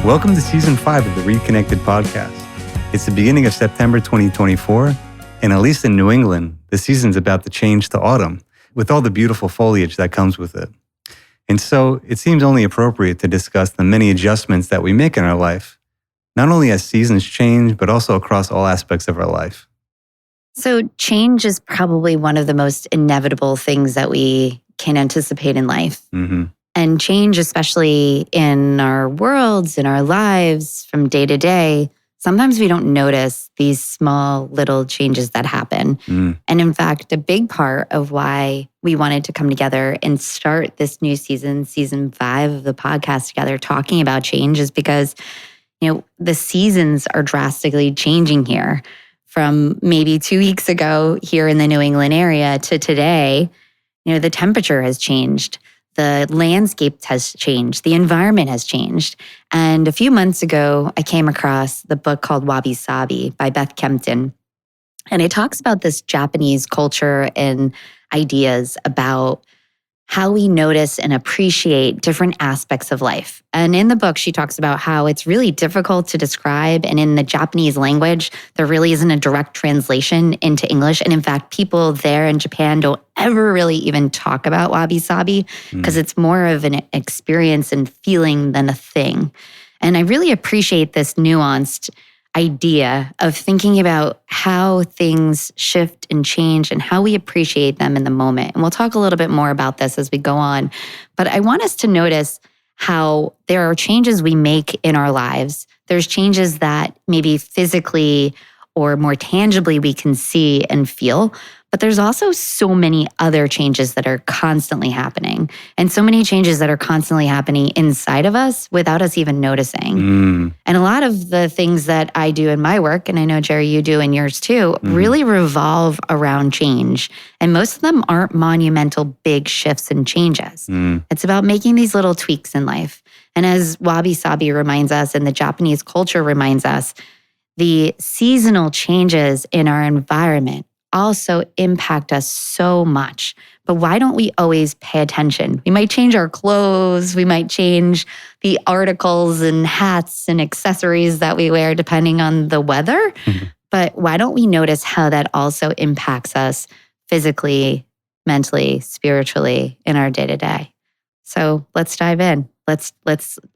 Welcome to Season 5 of the ReidConnect-Ed Podcast. It's the beginning of September 2024, and at least in New England, the season's about to change to autumn, with all the beautiful foliage that comes with it. And so it seems only appropriate to discuss the many adjustments that we make in our life, not only as seasons change, but also across all aspects of our life. So change is probably one of the most inevitable things that we can anticipate in life. And change, especially in our worlds, in our lives, from day to day, sometimes we don't notice these small little changes that happen. And in fact, a big part of why we wanted to come together and start this new season, Season 5 of the podcast together, talking about change is because, the seasons are drastically changing here. From maybe 2 weeks ago here in the New England area to today, the temperature has changed. The landscape has changed. The environment has changed. And a few months ago, I came across the book called Wabi Sabi by Beth Kempton. And it talks about this Japanese culture and ideas about how we notice and appreciate different aspects of life. And in the book, she talks about how it's really difficult to describe. And in the Japanese language, there really isn't a direct translation into English. And in fact, people there in Japan don't ever really even talk about wabi-sabi because it's more of an experience and feeling than a thing. And I really appreciate this nuanced idea of thinking about how things shift and change and how we appreciate them in the moment. And we'll talk a little bit more about this as we go on. But I want us to notice how there are changes we make in our lives. There's changes that maybe physically or more tangibly we can see and feel. But there's also so many other changes that are constantly happening, and so many changes that are constantly happening inside of us without us even noticing. And a lot of the things that I do in my work, and I know, Jerry, you do in yours too, really revolve around change. And most of them aren't monumental big shifts and changes. It's about making these little tweaks in life. And as Wabi Sabi reminds us, and the Japanese culture reminds us, the seasonal changes in our environment also impact us so much. But why don't we always pay attention? We might change our clothes, we might change the articles and hats and accessories that we wear depending on the weather. But why don't we notice how that also impacts us physically, mentally, spiritually in our day-to-day? So let's dive in. Let's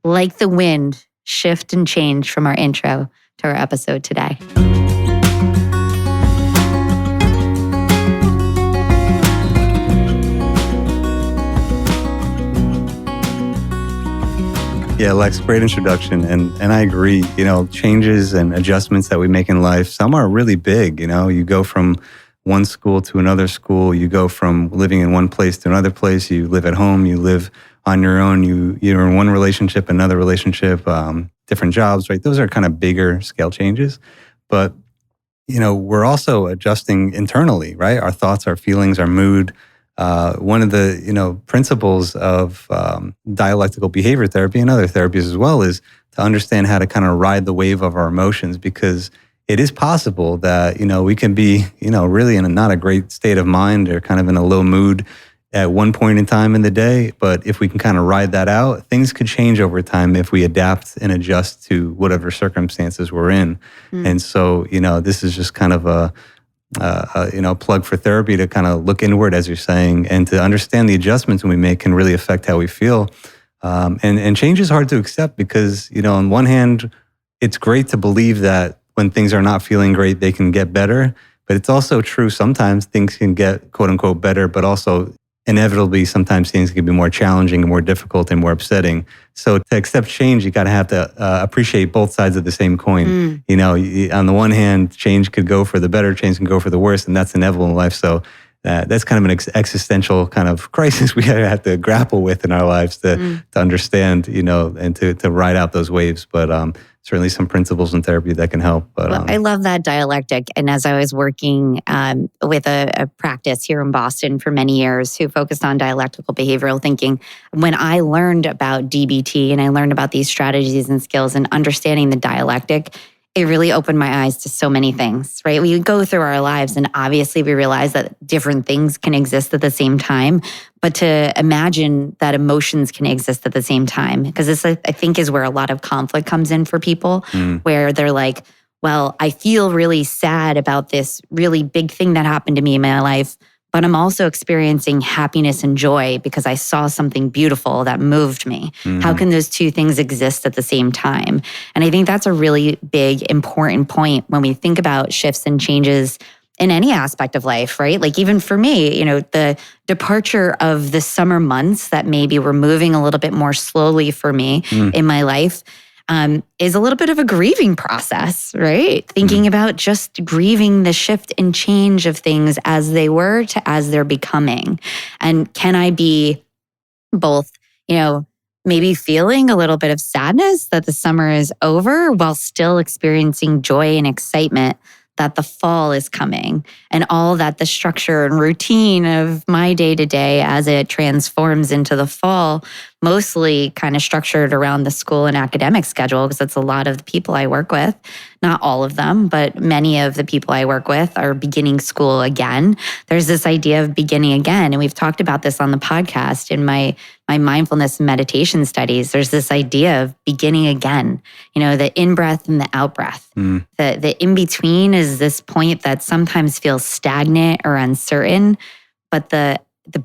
like the wind, shift and change from our intro to our episode today. Yeah, Lex, great introduction. And I agree, changes and adjustments that we make in life, some are really big. You go from one school to another school, you go from living in one place to another place, you live at home, you live on your own, you're in one relationship, another relationship, different jobs, right? Those are kind of bigger scale changes. But, we're also adjusting internally, right? Our thoughts, our feelings, our mood. One of the, principles of dialectical behavior therapy and other therapies as well is to understand how to kind of ride the wave of our emotions, because it is possible that, we can be, really in not a great state of mind or kind of in a low mood at one point in time in the day. But if we can kind of ride that out, things could change over time if we adapt and adjust to whatever circumstances we're in. And so, this is just kind of a plug for therapy to kind of look inward, as you're saying, and to understand the adjustments we make can really affect how we feel. And change is hard to accept because, on one hand, it's great to believe that when things are not feeling great, they can get better. But it's also true sometimes things can get, quote unquote, better, but also inevitably sometimes things can be more challenging and more difficult and more upsetting. So to accept change, you got to have to appreciate both sides of the same coin. On the one hand, change could go for the better, change can go for the worse, and that's inevitable in life. So that's kind of an existential kind of crisis we have to grapple with in our lives to understand, and to ride out those waves. But certainly some principles in therapy that can help. But well, I love that dialectic. And as I was working with a practice here in Boston for many years who focused on dialectical behavioral thinking, when I learned about DBT and I learned about these strategies and skills and understanding the dialectic, it really opened my eyes to so many things, right? We go through our lives and obviously we realize that different things can exist at the same time, but to imagine that emotions can exist at the same time, because this, I think, is where a lot of conflict comes in for people, where they're like, well, I feel really sad about this really big thing that happened to me in my life, but I'm also experiencing happiness and joy because I saw something beautiful that moved me. How can those two things exist at the same time? And I think that's a really big, important point when we think about shifts and changes in any aspect of life, right? Like even for me, the departure of the summer months that maybe were moving a little bit more slowly for me in my life, is a little bit of a grieving process, right? Thinking about just grieving the shift and change of things as they were to as they're becoming. And can I be both, maybe feeling a little bit of sadness that the summer is over while still experiencing joy and excitement that the fall is coming, and all that the structure and routine of my day-to-day as it transforms into the fall, mostly kind of structured around the school and academic schedule, because that's a lot of the people I work with. Not all of them, but many of the people I work with are beginning school again. There's this idea of beginning again, and we've talked about this on the podcast in my mindfulness and meditation studies. There's this idea of beginning again, the in-breath and the out-breath. The in-between is this point that sometimes feels stagnant or uncertain, but the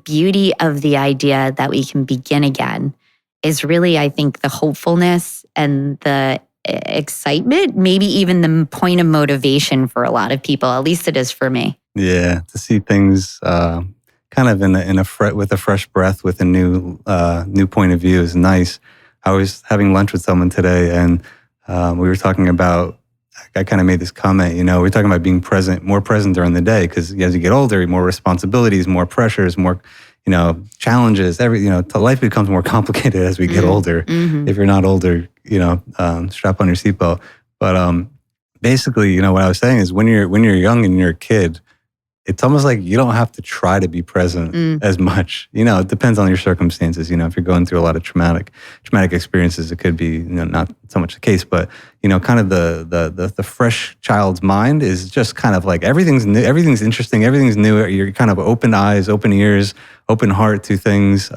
beauty of the idea that we can begin again is really, I think, the hopefulness and the excitement, maybe even the point of motivation for a lot of people. At least it is for me. Yeah, to see things kind of with a fresh breath, with a new point of view is nice. I was having lunch with someone today, and we were talking about. I kind of made this comment. We're talking about being more present during the day, because as you get older, more responsibilities, more pressures, more challenges. Life becomes more complicated as we get older. If you're not older, strap on your seatbelt. But basically, what I was saying is when you're young and you're a kid, it's almost like you don't have to try to be present as much. It depends on your circumstances. If you're going through a lot of traumatic experiences, it could be not so much the case. But kind of the fresh child's mind is just kind of like everything's new, everything's interesting, everything's new. You're kind of open eyes, open ears, open heart to things.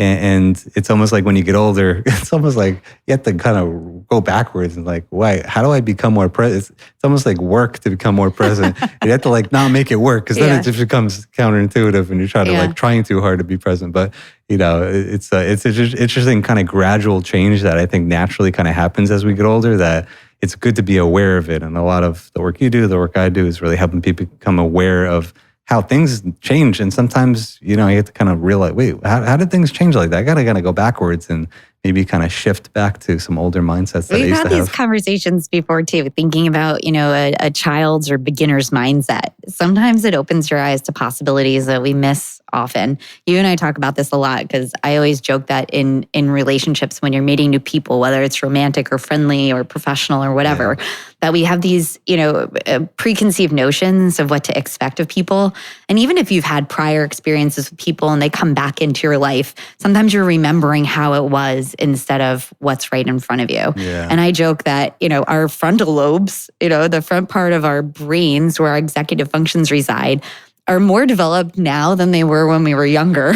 And it's almost like when you get older, it's almost like you have to kind of go backwards and like, why? How do I become more present? It's almost like work to become more present. You have to like not make it work, because then it just becomes counterintuitive and you try to trying too hard to be present. But it's an interesting kind of gradual change that I think naturally kind of happens as we get older. That it's good to be aware of it. And a lot of the work you do, the work I do, is really helping people become aware of how things change. And sometimes, you have to kind of realize, wait, how did things change like that? I got to kind of go backwards and maybe kind of shift back to some older mindsets that I used to have. We've had these conversations before too, thinking about, a child's or beginner's mindset. Sometimes it opens your eyes to possibilities that we miss often. You and I talk about this a lot, because I always joke that in relationships, when you're meeting new people, whether it's romantic or friendly or professional or whatever, that we have these, preconceived notions of what to expect of people. And even if you've had prior experiences with people and they come back into your life, sometimes you're remembering how it was instead of what's right in front of you. Yeah. And I joke that, our frontal lobes, the front part of our brains where our executive functions reside, are more developed now than they were when we were younger.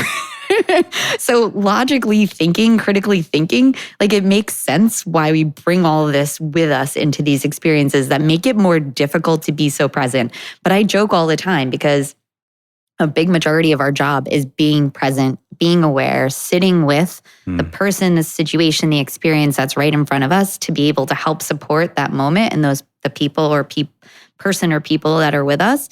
So logically thinking, critically thinking, like it makes sense why we bring all of this with us into these experiences that make it more difficult to be so present. But I joke all the time, because a big majority of our job is being present, being aware, sitting with the person, the situation, the experience that's right in front of us, to be able to help support that moment and the people or person or people that are with us.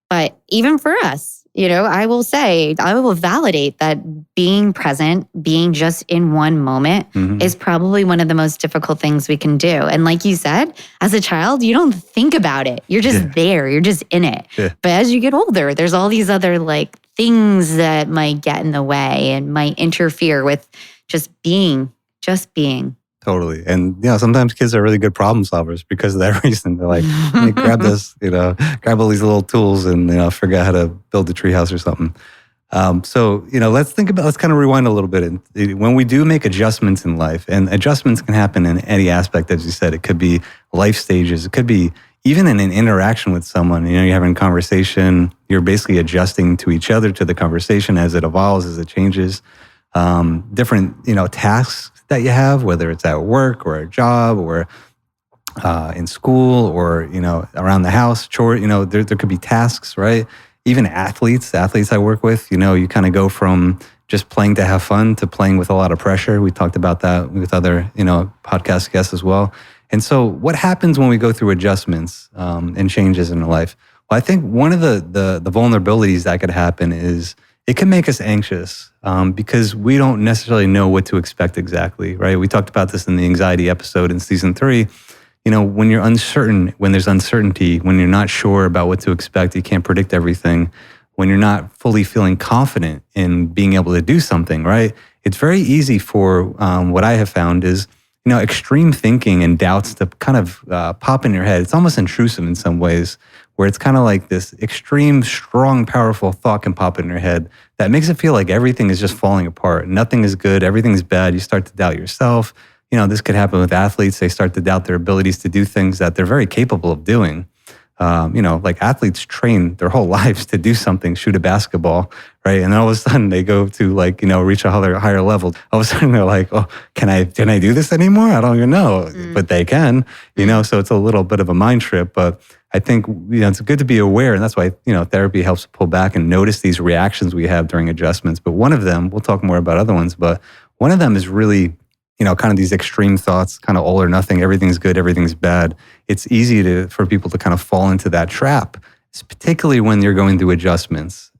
But even for us, I will validate that being present, being just in one moment is probably one of the most difficult things we can do. And like you said, as a child, you don't think about it. You're just there. You're just in it. Yeah. But as you get older, there's all these other things that might get in the way and might interfere with just being. Totally. And, sometimes kids are really good problem solvers because of that reason. They're like, let me grab this, grab all these little tools and, forget how to build a treehouse or something. So, let's kind of rewind a little bit. When we do make adjustments in life, and adjustments can happen in any aspect, as you said, it could be life stages. It could be even in an interaction with someone. You're having a conversation, you're basically adjusting to each other, to the conversation as it evolves, as it changes. Different, tasks that you have, whether it's at work or a job or in school or, around the house, chore, there could be tasks, right? Even athletes I work with, you kind of go from just playing to have fun to playing with a lot of pressure. We talked about that with other, podcast guests as well. And so what happens when we go through adjustments and changes in our life? Well, I think one of the vulnerabilities that could happen is it can make us anxious because we don't necessarily know what to expect exactly, right? We talked about this in the anxiety episode in season 3. When you're uncertain, when there's uncertainty, when you're not sure about what to expect, you can't predict everything, when you're not fully feeling confident in being able to do something, right? It's very easy for what I have found is, extreme thinking and doubts to kind of pop in your head. It's almost intrusive in some ways, where it's kind of like this extreme, strong, powerful thought can pop in your head that makes it feel like everything is just falling apart. Nothing is good. Everything's bad. You start to doubt yourself. This could happen with athletes. They start to doubt their abilities to do things that they're very capable of doing. Like athletes train their whole lives to do something, shoot a basketball, right? And then all of a sudden they go to reach a higher level. All of a sudden they're like, oh, can I do this anymore? I don't even know, but they can, so it's a little bit of a mind trip. But I think, it's good to be aware. And that's why, therapy helps pull back and notice these reactions we have during adjustments. But one of them, we'll talk more about other ones, but one of them is really, kind of these extreme thoughts, kind of all or nothing, everything's good, everything's bad. It's easy for people to kind of fall into that trap, particularly when you're going through adjustments.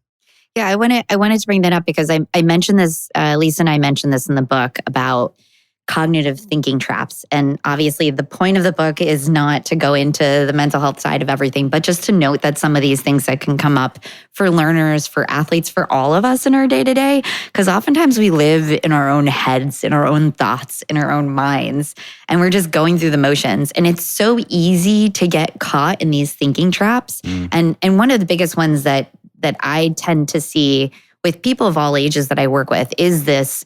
Yeah, I wanted to bring that up because I mentioned this, Lisa and I mentioned this in the book about cognitive thinking traps. And obviously the point of the book is not to go into the mental health side of everything, but just to note that some of these things that can come up for learners, for athletes, for all of us in our day-to-day, because oftentimes we live in our own heads, in our own thoughts, in our own minds, and we're just going through the motions. And it's so easy to get caught in these thinking traps. And one of the biggest ones that I tend to see with people of all ages that I work with is this,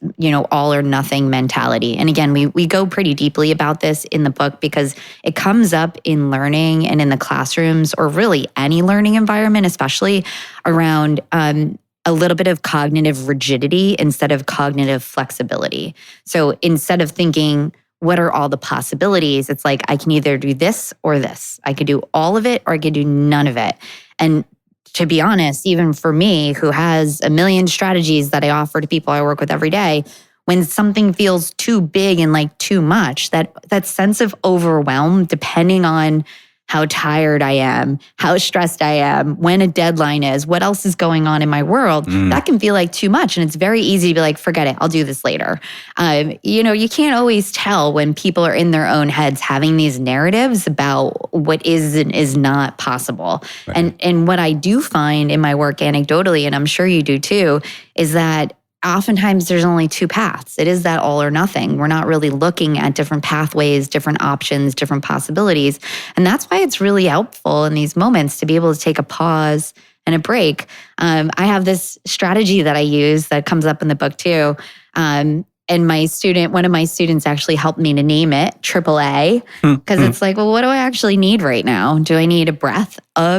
all or nothing mentality. And again, we go pretty deeply about this in the book because it comes up in learning and in the classrooms or really any learning environment, especially around a little bit of cognitive rigidity instead of cognitive flexibility. So instead of thinking, what are all the possibilities? It's like, I can either do this or this. I could do all of it or I could do none of it. And to be honest, even for me, who has a million strategies that I offer to people I work with every day, when something feels too big and like too much, that sense of overwhelm, depending on how tired I am, how stressed I am, when a deadline is, what else is going on in my world, that can feel like too much. And it's very easy to be like, forget it, I'll do this later. You can't always tell when people are in their own heads having these narratives about what is and is not possible. Right. And what I do find in my work anecdotally, and I'm sure you do too, is that oftentimes there's only two paths. It is that all or nothing. We're not really looking at different pathways, different options, different possibilities. And that's why it's really helpful in these moments to be able to take a pause and a break. I have this strategy that I use that comes up in the book too. And one of my students actually helped me to name it AAA, because it's like, well, what do I actually need right now? Do I need a breath, a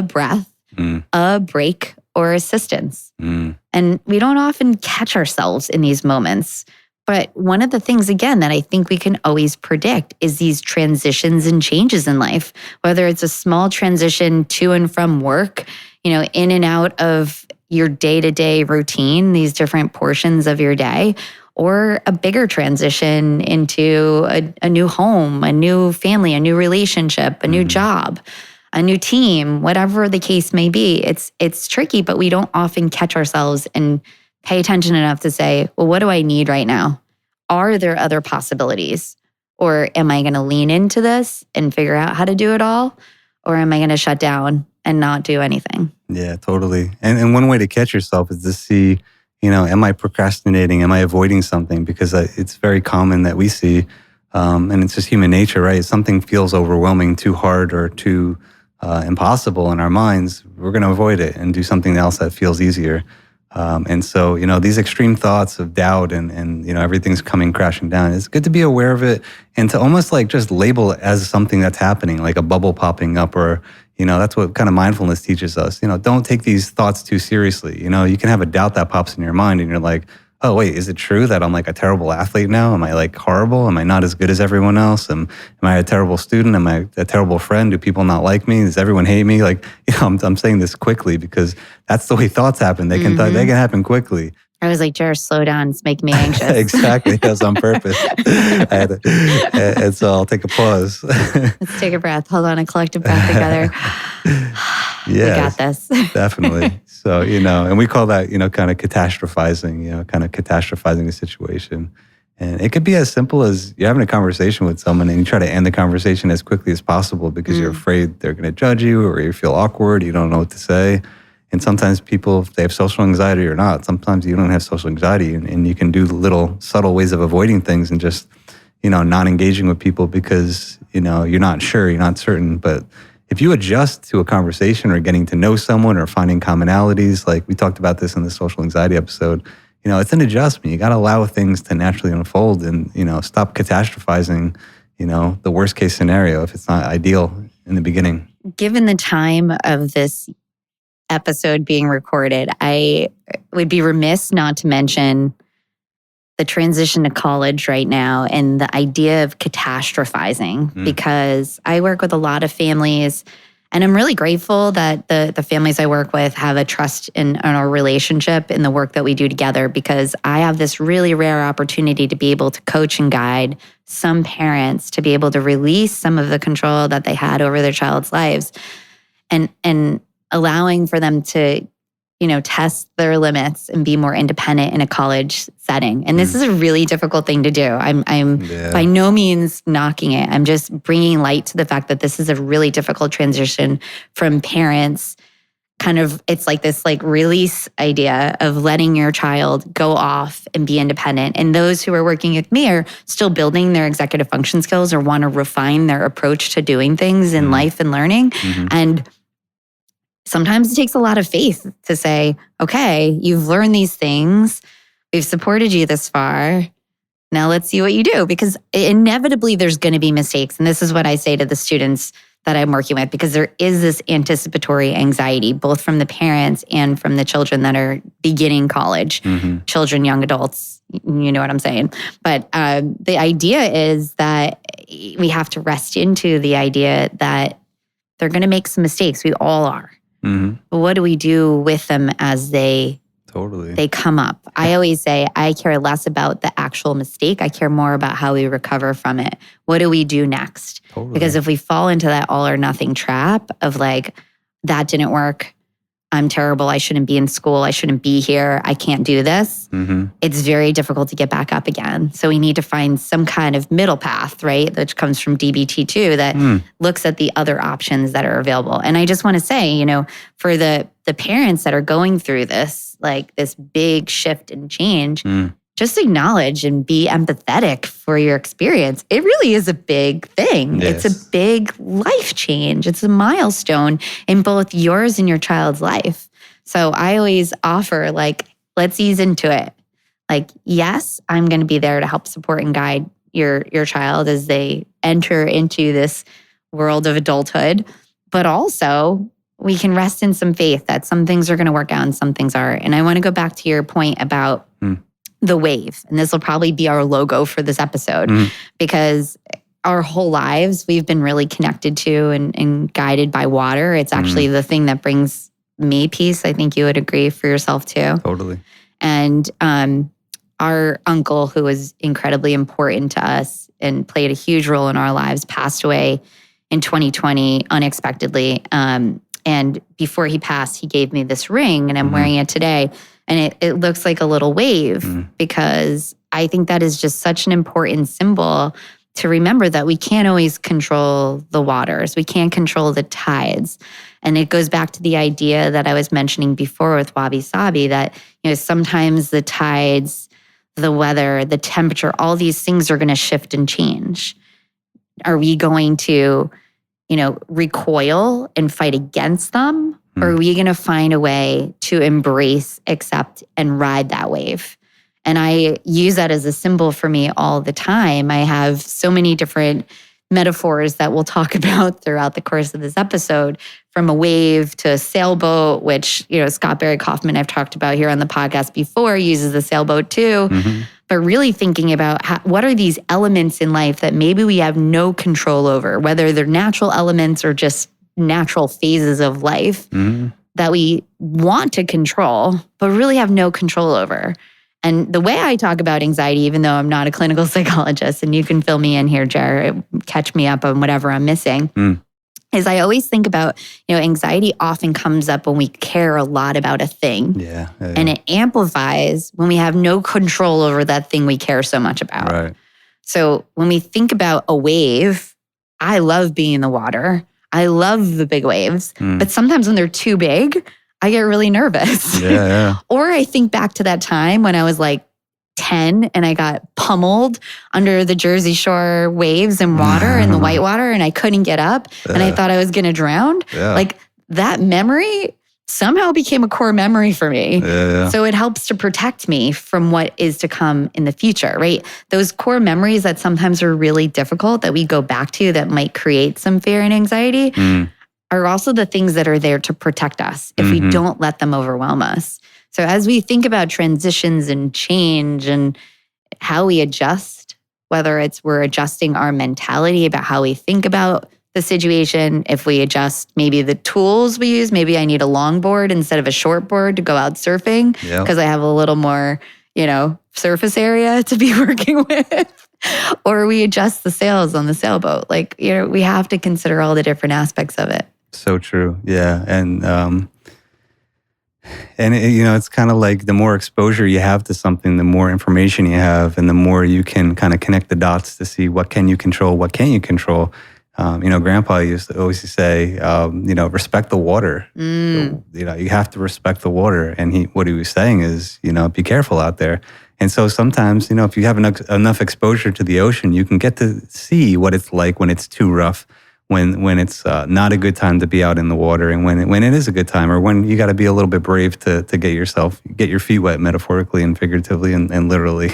break, or assistance? And we don't often catch ourselves in these moments. But one of the things, again, that I think we can always predict is these transitions and changes in life, whether it's a small transition to and from work, in and out of your day-to-day routine, these different portions of your day, or a bigger transition into a new home, a new family, a new relationship, a new job, a new team, whatever the case may be. It's tricky, but we don't often catch ourselves and pay attention enough to say, well, what do I need right now? Are there other possibilities? Or am I going to lean into this and figure out how to do it all? Or am I going to shut down and not do anything? Yeah, totally. And one way to catch yourself is to see, am I procrastinating? Am I avoiding something? Because it's very common that we see, and it's just human nature, right? If something feels overwhelming, too hard, or too impossible in our minds, we're going to avoid it and do something else that feels easier. And so, these extreme thoughts of doubt and everything's coming crashing down, it's good to be aware of it and to almost like just label it as something that's happening, like a bubble popping up, or, that's what kind of mindfulness teaches us. Don't take these thoughts too seriously. You can have a doubt that pops in your mind and you're like, oh, wait, is it true that I'm like a terrible athlete now? Am I like horrible? Am I not as good as everyone else? Am I a terrible student? Am I a terrible friend? Do people not like me? Does everyone hate me? Like, I'm saying this quickly because that's the way thoughts happen. They can they can happen quickly. I was like, Jer, slow down. It's making me anxious. Exactly. That was on purpose. And so I'll take a pause. Let's take a breath. Hold on, a collective breath together. Yeah, we got this. Definitely. So, and we call that, kind of catastrophizing, kind of catastrophizing the situation. And it could be as simple as you're having a conversation with someone and you try to end the conversation as quickly as possible because you're afraid they're going to judge you or you feel awkward, you don't know what to say. And sometimes people, if they have social anxiety or not, sometimes you don't have social anxiety and you can do little subtle ways of avoiding things and just, not engaging with people because, you're not sure, you're not certain. But if you adjust to a conversation or getting to know someone or finding commonalities, like we talked about this in the social anxiety episode, it's an adjustment. You got to allow things to naturally unfold and, stop catastrophizing, the worst case scenario if it's not ideal in the beginning. Given the time of this episode being recorded, I would be remiss not to mention the transition to college right now and the idea of catastrophizing because I work with a lot of families and I'm really grateful that the families I work with have a trust in our relationship in the work that we do together because I have this really rare opportunity to be able to coach and guide some parents to be able to release some of the control that they had over their child's lives and allowing for them to test their limits and be more independent in a college setting. And this is a really difficult thing to do. I'm by no means knocking it. I'm just bringing light to the fact that this is a really difficult transition from parents. Kind of, it's like this release idea of letting your child go off and be independent. And those who are working with me are still building their executive function skills or want to refine their approach to doing things in life and learning. And sometimes it takes a lot of faith to say, okay, you've learned these things. We've supported you this far. Now let's see what you do. Because inevitably there's going to be mistakes. And this is what I say to the students that I'm working with, because there is this anticipatory anxiety, both from the parents and from the children that are beginning college, children, young adults, you know what I'm saying. But the idea is that we have to rest into the idea that they're going to make some mistakes. We all are. But what do we do with them as they come up? I always say I care less about the actual mistake. I care more about how we recover from it. What do we do next? Because if we fall into that all or nothing trap of like, that didn't work, I'm terrible, I shouldn't be in school, I shouldn't be here, I can't do this, it's very difficult to get back up again. So we need to find some kind of middle path, right? Which comes from DBT2 that looks at the other options that are available. And I just want to say, for the parents that are going through this, like this big shift and change, just acknowledge and be empathetic for your experience. It really is a big thing. Yes. It's a big life change. It's a milestone in both yours and your child's life. So I always offer, let's ease into it. Yes, I'm going to be there to help support and guide your child as they enter into this world of adulthood. But also, we can rest in some faith that some things are going to work out and some things aren't. And I want to go back to your point about the wave. And this will probably be our logo for this episode because our whole lives, we've been really connected to and guided by water. It's actually the thing that brings me peace. I think you would agree for yourself too. Totally. And our uncle, who was incredibly important to us and played a huge role in our lives, passed away in 2020 unexpectedly. And before he passed, he gave me this ring and I'm wearing it today. And it looks like a little wave because I think that is just such an important symbol to remember that we can't always control the waters. We can't control the tides. And it goes back to the idea that I was mentioning before with Wabi Sabi that, sometimes the tides, the weather, the temperature, all these things are going to shift and change. Are we going to, recoil and fight against them? Or are we going to find a way to embrace, accept, and ride that wave? And I use that as a symbol for me all the time. I have so many different metaphors that we'll talk about throughout the course of this episode, from a wave to a sailboat, which, Scott Barry Kaufman, I've talked about here on the podcast before, uses the sailboat too. But really thinking about what are these elements in life that maybe we have no control over, whether they're natural elements or just natural phases of life that we want to control, but really have no control over. And the way I talk about anxiety, even though I'm not a clinical psychologist, and you can fill me in here, Jer, catch me up on whatever I'm missing, is I always think about, anxiety often comes up when we care a lot about a thing. Yeah. And it amplifies when we have no control over that thing we care so much about. Right. So when we think about a wave, I love being in the water. I love the big waves. But sometimes when they're too big, I get really nervous. Yeah. Or I think back to that time when I was like 10 and I got pummeled under the Jersey Shore waves and water and the white water, and I couldn't get up and I thought I was going to drown. Like that memory somehow became a core memory for me. So it helps to protect me from what is to come in the future, right? Those core memories that sometimes are really difficult that we go back to that might create some fear and anxiety are also the things that are there to protect us if we don't let them overwhelm us. So as we think about transitions and change and how we adjust, whether it's we're adjusting our mentality about how we think about the situation, if we adjust maybe the tools we use, maybe I need a longboard instead of a shortboard to go out surfing because I have a little more, surface area to be working with. Or we adjust the sails on the sailboat. Like, we have to consider all the different aspects of it. So true. Yeah. And it's kind of like the more exposure you have to something, the more information you have, and the more you can kind of connect the dots to see what can you control, what can't you control. Grandpa used to always say, respect the water. You have to respect the water. And what he was saying is, be careful out there. And so sometimes, if you have enough exposure to the ocean, you can get to see what it's like when it's too rough, when it's not a good time to be out in the water, and when it is a good time, or when you got to be a little bit brave to get your feet wet, metaphorically and figuratively and literally,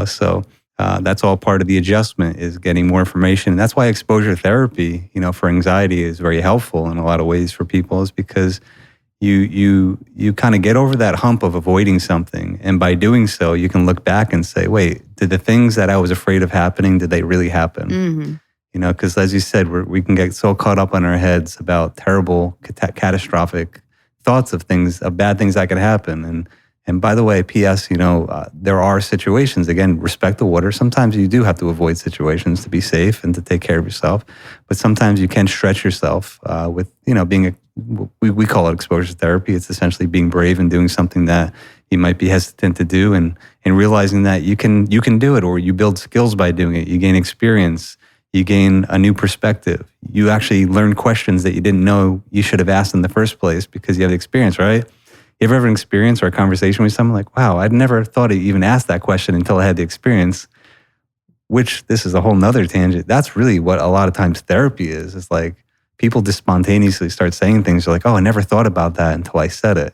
So that's all part of the adjustment, is getting more information. And that's why exposure therapy, for anxiety is very helpful in a lot of ways for people, is because you kind of get over that hump of avoiding something. And by doing so, you can look back and say, wait, did the things that I was afraid of happening, did they really happen? Because as you said, we can get so caught up on our heads about terrible, catastrophic thoughts of bad things that could happen. And by the way, P.S., there are situations, again, respect the water. Sometimes you do have to avoid situations to be safe and to take care of yourself. But sometimes you can stretch yourself with, being we call it exposure therapy. It's essentially being brave and doing something that you might be hesitant to do, and realizing that you can do it, or you build skills by doing it. You gain experience. You gain a new perspective. You actually learn questions that you didn't know you should have asked in the first place because you have the experience, right? You ever have an experience or a conversation with someone like, wow, I'd never thought to even ask that question until I had the experience, which this is a whole nother tangent. That's really what a lot of times therapy is. It's like people just spontaneously start saying things. They're like, oh, I never thought about that until I said it.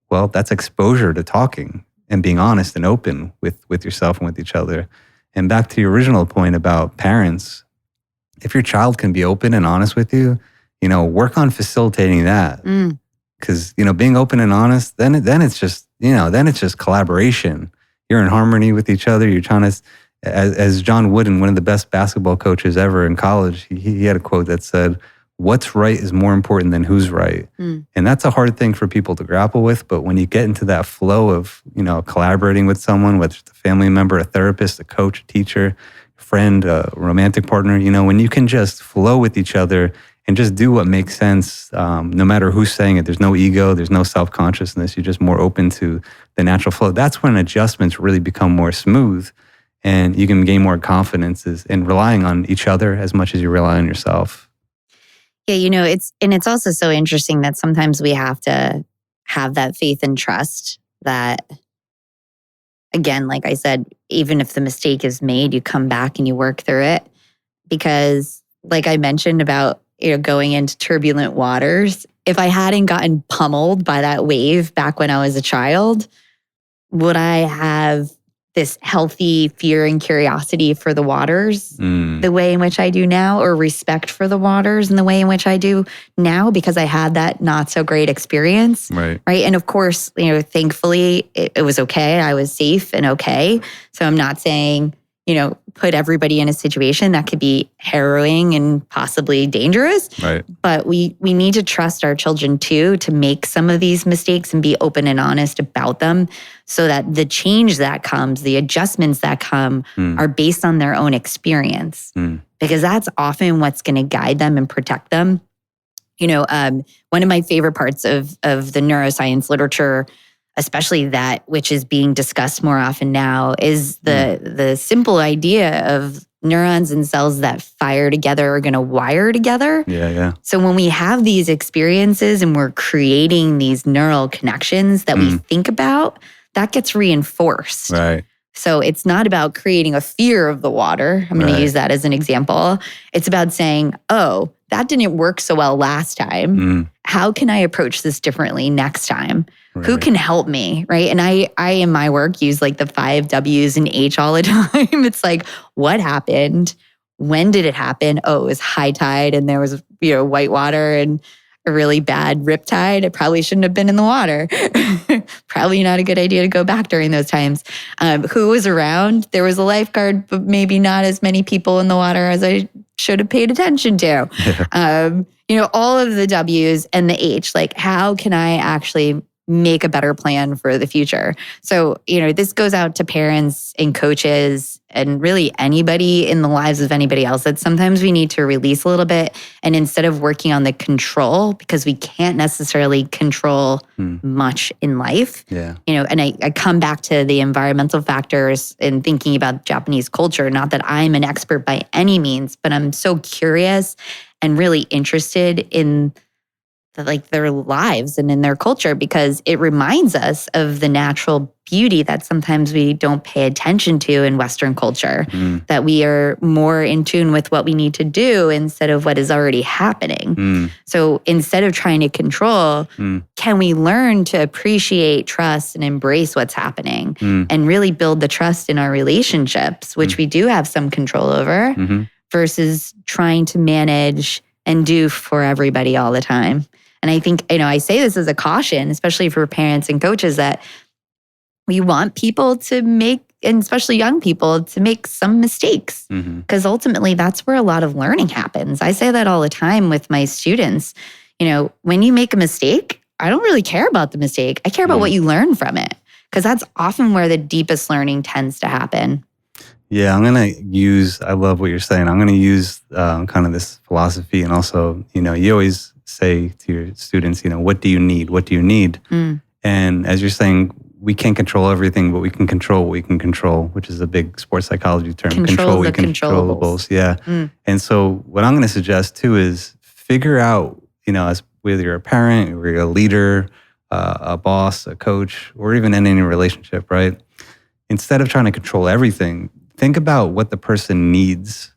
Well, that's exposure to talking and being honest and open with yourself and with each other. And back to your original point about parents, if your child can be open and honest with you, work on facilitating that. Because, being open and honest, then it's just collaboration. You're in harmony with each other. You're trying to, as John Wooden, one of the best basketball coaches ever in college, he had a quote that said, what's right is more important than who's right. And that's a hard thing for people to grapple with. But when you get into that flow of, collaborating with someone, whether it's a family member, a therapist, a coach, a teacher, friend, a romantic partner, when you can just flow with each other and just do what makes sense, no matter who's saying it. There's no ego, there's no self-consciousness. You're just more open to the natural flow. That's when adjustments really become more smooth, and you can gain more confidence in relying on each other as much as you rely on yourself. Yeah, it's also so interesting that sometimes we have to have that faith and trust that, again, like I said, even if the mistake is made, you come back and you work through it. Because like I mentioned about, going into turbulent waters, if I hadn't gotten pummeled by that wave back when I was a child, would I have this healthy fear and curiosity for the waters the way in which I do now, or respect for the waters in the way in which I do now, because I had that not so great experience? Right. And of course, thankfully it was okay. I was safe and okay. So I'm not saying, put everybody in a situation that could be harrowing and possibly dangerous. Right. But we need to trust our children too, to make some of these mistakes and be open and honest about them, so that the change that comes, the adjustments that come are based on their own experience. Because that's often what's going to guide them and protect them. One of my favorite parts of the neuroscience literature, especially that which is being discussed more often now, is the simple idea of neurons and cells that fire together are going to wire together. Yeah. So when we have these experiences and we're creating these neural connections that we think about, that gets reinforced. Right. So it's not about creating a fear of the water. I'm going to use that as an example. It's about saying, oh, that didn't work so well last time. How can I approach this differently next time? Right. Who can help me, right? And I in my work use like the 5 W's and H all the time. It's like, what happened? When did it happen? Oh, it was high tide and there was, white water and a really bad riptide. I probably shouldn't have been in the water. Probably not a good idea to go back during those times. Who was around? There was a lifeguard, but maybe not as many people in the water as I should have paid attention to. All of the W's and the H, like how can I actually make a better plan for the future? So, this goes out to parents and coaches and really anybody in the lives of anybody else, that sometimes we need to release a little bit. And instead of working on the control, because we can't necessarily control much in life, and I come back to the environmental factors and thinking about Japanese culture, not that I'm an expert by any means, but I'm so curious and really interested in their lives and in their culture, because it reminds us of the natural beauty that sometimes we don't pay attention to in Western culture, that we are more in tune with what we need to do instead of what is already happening. So instead of trying to control, can we learn to appreciate, trust, and embrace what's happening and really build the trust in our relationships, which we do have some control over, versus trying to manage and do for everybody all the time. And I think, I say this as a caution, especially for parents and coaches, that we want people to make, and especially young people, to make some mistakes, because ultimately that's where a lot of learning happens. I say that all the time with my students. When you make a mistake, I don't really care about the mistake. I care about what you learn from it, because that's often where the deepest learning tends to happen. Yeah, I'm going to use, I love what you're saying. I'm going to use kind of this philosophy, and also, you always say to your students, what do you need? What do you need? And as you're saying, we can't control everything, but we can control what we can control, which is a big sports psychology term. Control the controllables. Yeah. And so what I'm going to suggest too is figure out, as whether you're a parent, or you're a leader, a boss, a coach, or even in any relationship, right? Instead of trying to control everything, think about what the person needs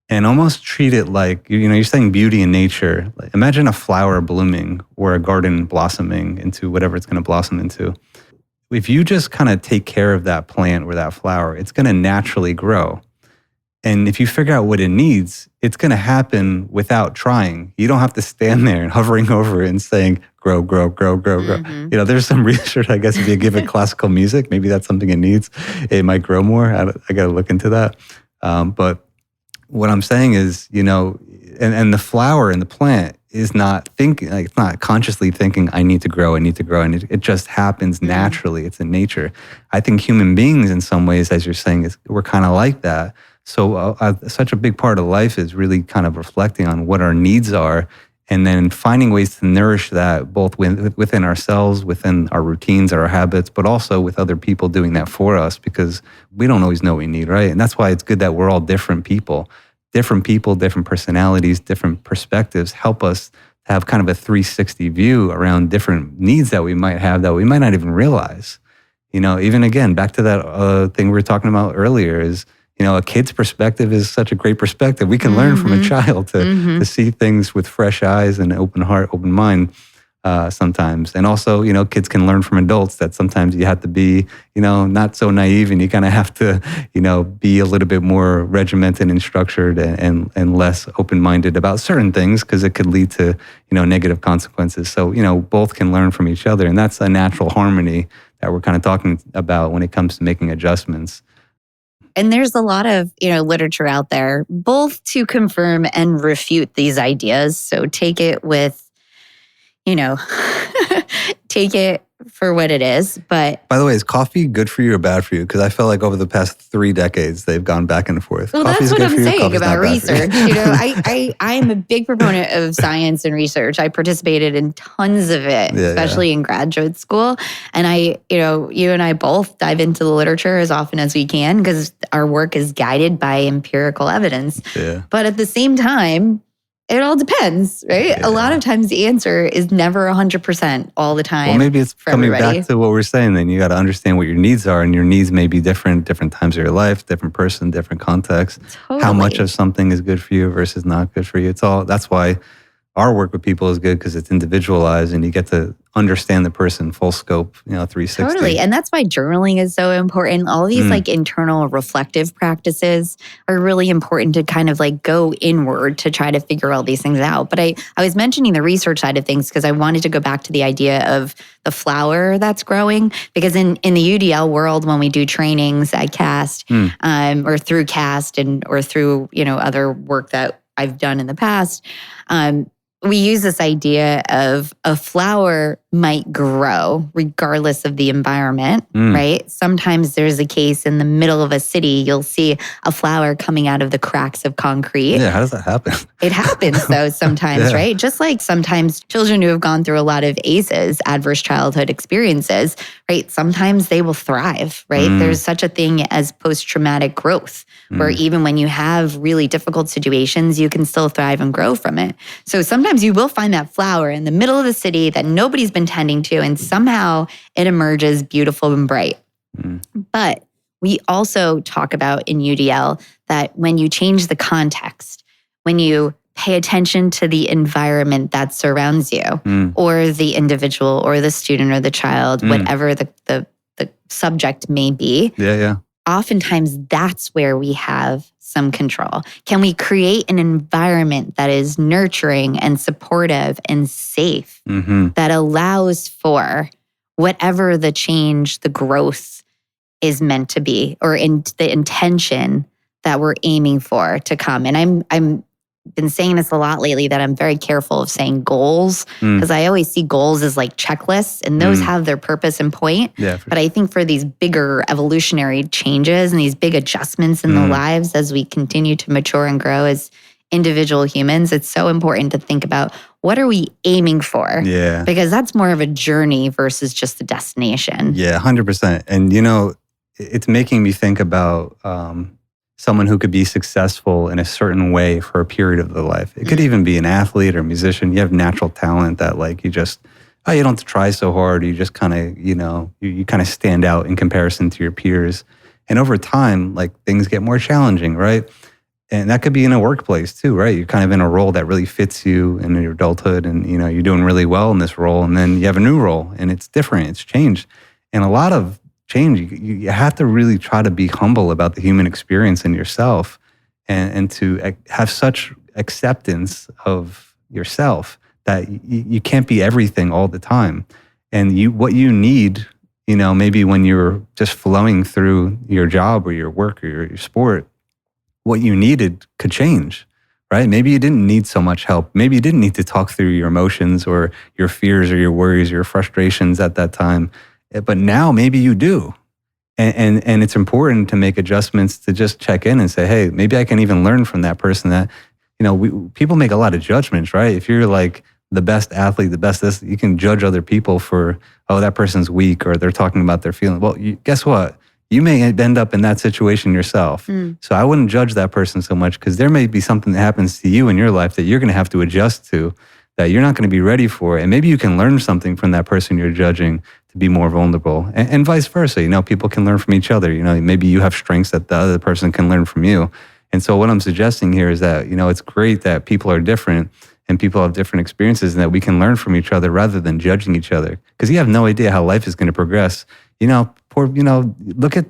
and almost treat it like, you're saying beauty in nature. Imagine a flower blooming or a garden blossoming into whatever it's going to blossom into. If you just kind of take care of that plant or that flower, it's going to naturally grow. And if you figure out what it needs, it's going to happen without trying. You don't have to stand there and hovering over it and saying, grow, grow, grow, grow, grow. There's some research, I guess, if you give it classical music, maybe that's something it needs. It might grow more. I got to look into that. But what I'm saying is, and the flower and the plant is not thinking, it's not consciously thinking, I need to grow, it just happens naturally. It's in nature. I think human beings in some ways, as you're saying, we're kind of like that. So such a big part of life is really kind of reflecting on what our needs are, and then finding ways to nourish that both within ourselves, within our routines, our habits, but also with other people doing that for us, because we don't always know what we need, right? And that's why it's good that we're all different people. Different people, different personalities, different perspectives help us have kind of a 360 view around different needs that we might have that we might not even realize. Even again, back to that thing we were talking about earlier is, a kid's perspective is such a great perspective. We can learn from a child to see things with fresh eyes and open heart, open mind. sometimes. And also, kids can learn from adults that sometimes you have to be, not so naive, and you kind of have to, be a little bit more regimented and structured and less open-minded about certain things, because it could lead to, negative consequences. So, both can learn from each other. And that's a natural harmony that we're kind of talking about when it comes to making adjustments. And there's a lot of, literature out there, both to confirm and refute these ideas. So take it with, take it for what it is. But by the way, is coffee good for you or bad for you? Because I feel like over the past 3 decades, they've gone back and forth. Well, Coffee's that's what I'm saying about research. I'm a big proponent of science and research. I participated in tons of it, especially in graduate school. And you and I both dive into the literature as often as we can, because our work is guided by empirical evidence. Yeah. But at the same time, it all depends, right? Yeah. A lot of times the answer is never 100% all the time. Well, maybe it's coming back to what we're saying then. You got to understand what your needs are, and your needs may be different times of your life, different person, different context. Totally. How much of something is good for you versus not good for you. That's why our work with people is good, because it's individualized and you get to understand the person full scope, 360. Totally. And that's why journaling is so important. All these internal reflective practices are really important to kind of go inward to try to figure all these things out. But I was mentioning the research side of things because I wanted to go back to the idea of the flower that's growing. Because in the UDL world, when we do trainings at CAST or through CAST or through, other work that I've done in the past, we use this idea of a flower might grow regardless of the environment, right? Sometimes there's a case in the middle of a city, you'll see a flower coming out of the cracks of concrete. Yeah, how does that happen? It happens though sometimes, right? Just like sometimes children who have gone through a lot of ACEs, adverse childhood experiences, right? Sometimes they will thrive, right? There's such a thing as post-traumatic growth, where even when you have really difficult situations, you can still thrive and grow from it. So sometimes you will find that flower in the middle of the city that nobody's been tending to, and somehow it emerges beautiful and bright. But we also talk about in UDL that when you change the context, when you pay attention to the environment that surrounds you, or the individual or the student or the child, whatever the subject may be, oftentimes that's where we have some control. Can we create an environment that is nurturing and supportive and safe, that allows for whatever the change, the growth is meant to be, or in the intention that we're aiming for to come? And I'm been saying this a lot lately, that I'm very careful of saying goals, because I always see goals as like checklists, and those have their purpose and point. But I think for these bigger evolutionary changes and these big adjustments in the lives as we continue to mature and grow as individual humans, it's so important to think about, what are we aiming for? Because that's more of a journey versus just a destination. 100%. And it's making me think about someone who could be successful in a certain way for a period of their life. It could even be an athlete or a musician. You have natural talent that you don't have to try so hard. You just kind of, you kind of stand out in comparison to your peers. And over time, things get more challenging, right? And that could be in a workplace too, right? You're kind of in a role that really fits you in your adulthood, and you're doing really well in this role, and then you have a new role and it's different, it's changed. And a lot of change, you have to really try to be humble about the human experience in yourself, and to have such acceptance of yourself that you can't be everything all the time. And what you need, maybe when you're just flowing through your job or your work or your sport, what you needed could change, right? Maybe you didn't need so much help. Maybe you didn't need to talk through your emotions or your fears or your worries, your frustrations at that time. But now maybe you do. And it's important to make adjustments to just check in and say, hey, maybe I can even learn from that person. That, people make a lot of judgments, right? If you're the best athlete, the best this, you can judge other people for, oh, that person's weak, or they're talking about their feelings. Well, guess what? You may end up in that situation yourself. So I wouldn't judge that person so much, because there may be something that happens to you in your life that you're going to have to adjust to, that you're not going to be ready for. And maybe you can learn something from that person you're judging to be more vulnerable, and vice versa. People can learn from each other. Maybe you have strengths that the other person can learn from you. And so what I'm suggesting here is that, it's great that people are different, and people have different experiences, and that we can learn from each other rather than judging each other. Because you have no idea how life is going to progress. Look at,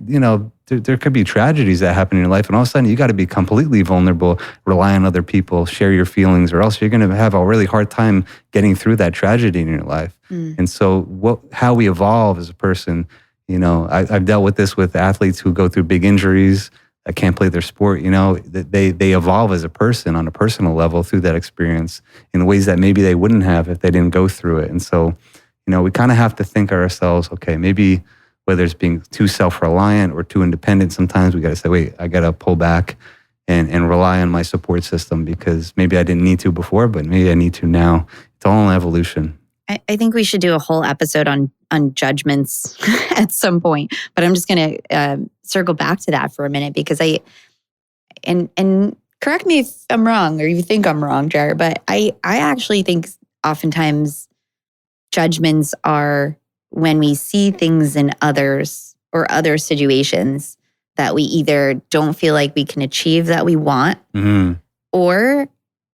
there could be tragedies that happen in your life, and all of a sudden you got to be completely vulnerable, rely on other people, share your feelings, or else you're going to have a really hard time getting through that tragedy in your life. And so how we evolve as a person, I've dealt with this with athletes who go through big injuries, that can't play their sport, they evolve as a person on a personal level through that experience in ways that maybe they wouldn't have if they didn't go through it. And so, we kind of have to think of ourselves, okay, maybe whether it's being too self-reliant or too independent, sometimes we got to say, wait, I got to pull back and rely on my support system, because maybe I didn't need to before, but maybe I need to now. It's all an evolution. I think we should do a whole episode on judgments at some point, but I'm just going to circle back to that for a minute, because and correct me if I'm wrong, or you think I'm wrong, Jared, but I actually think oftentimes judgments are when we see things in others or other situations that we either don't feel like we can achieve that we want, or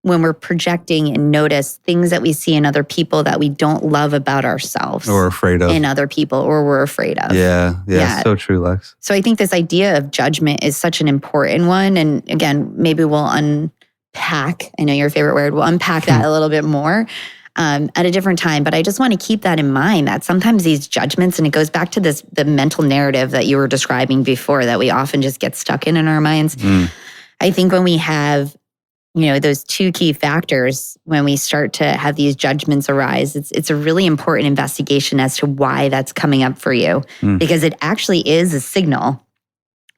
when we're projecting and notice things that we see in other people that we don't love about ourselves. Or afraid of. In other people, or we're afraid of. Yeah. So true, Lex. So I think this idea of judgment is such an important one. And again, maybe we'll unpack, I know your favorite word, we'll unpack that a little bit more at a different time. But I just want to keep that in mind, that sometimes these judgments, and it goes back to the mental narrative that you were describing before, that we often just get stuck in our minds. I think when we have those two key factors, when we start to have these judgments arise, it's a really important investigation as to why that's coming up for you, because it actually is a signal,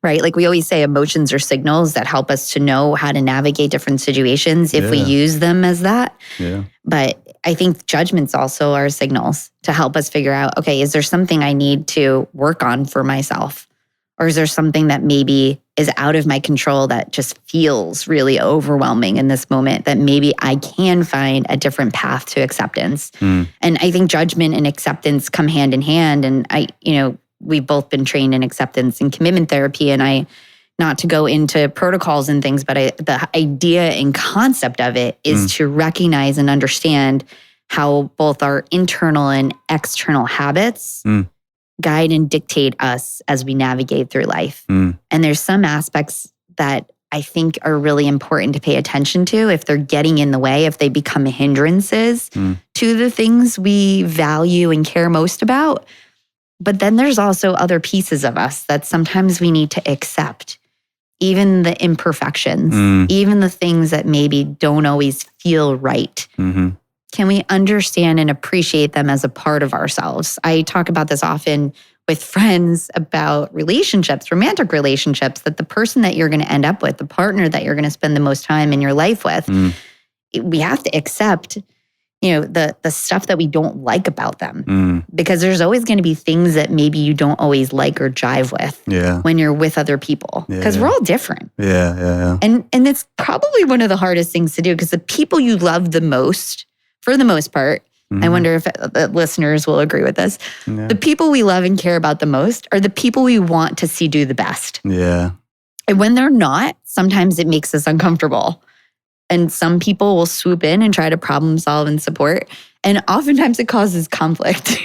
right? Like we always say, emotions are signals that help us to know how to navigate different situations if we use them as that. But I think judgments also are signals to help us figure out, okay, is there something I need to work on for myself? Or is there something that maybe is out of my control that just feels really overwhelming in this moment, that maybe I can find a different path to acceptance? And I think judgment and acceptance come hand in hand. And we've both been trained in acceptance and commitment therapy. And not to go into protocols and things, but the idea and concept of it is to recognize and understand how both our internal and external habits guide and dictate us as we navigate through life. And there's some aspects that I think are really important to pay attention to if they're getting in the way, if they become hindrances to the things we value and care most about. But then there's also other pieces of us that sometimes we need to accept, even the imperfections, even the things that maybe don't always feel right. Can we understand and appreciate them as a part of ourselves? I talk about this often with friends about relationships, romantic relationships, that the person that you're going to end up with, the partner that you're going to spend the most time in your life with, we have to accept, the stuff that we don't like about them. Because there's always going to be things that maybe you don't always like or jive with when you're with other people. Because we're all different. And it's probably one of the hardest things to do, because the people you love the most, for the most part, I wonder if the listeners will agree with this. The people we love and care about the most are the people we want to see do the best. And when they're not, sometimes it makes us uncomfortable. And some people will swoop in and try to problem solve and support. And oftentimes it causes conflict.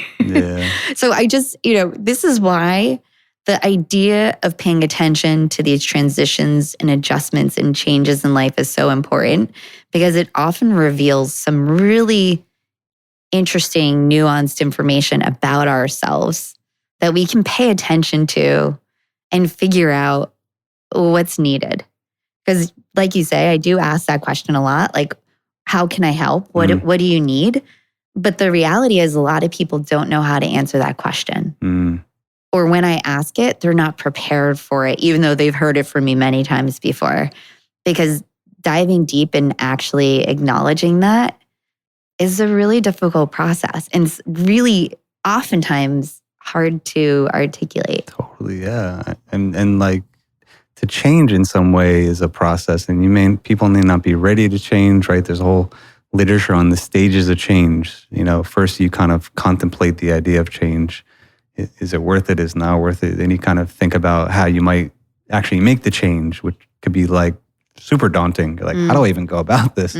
So I just, this is why the idea of paying attention to these transitions and adjustments and changes in life is so important, because it often reveals some really interesting, nuanced information about ourselves that we can pay attention to and figure out what's needed. Because like you say, I do ask that question a lot, like, how can I help? What do you need? But the reality is a lot of people don't know how to answer that question. Or when I ask it, they're not prepared for it, even though they've heard it from me many times before. Because diving deep and actually acknowledging that is a really difficult process, and it's really oftentimes hard to articulate. Totally, yeah. And like, to change in some way is a process, and people may not be ready to change, right? There's a whole literature on the stages of change. First you kind of contemplate the idea of change. Is it worth it? Is it not worth it? Then you kind of think about how you might actually make the change, which could be like super daunting. Like, how do I even go about this?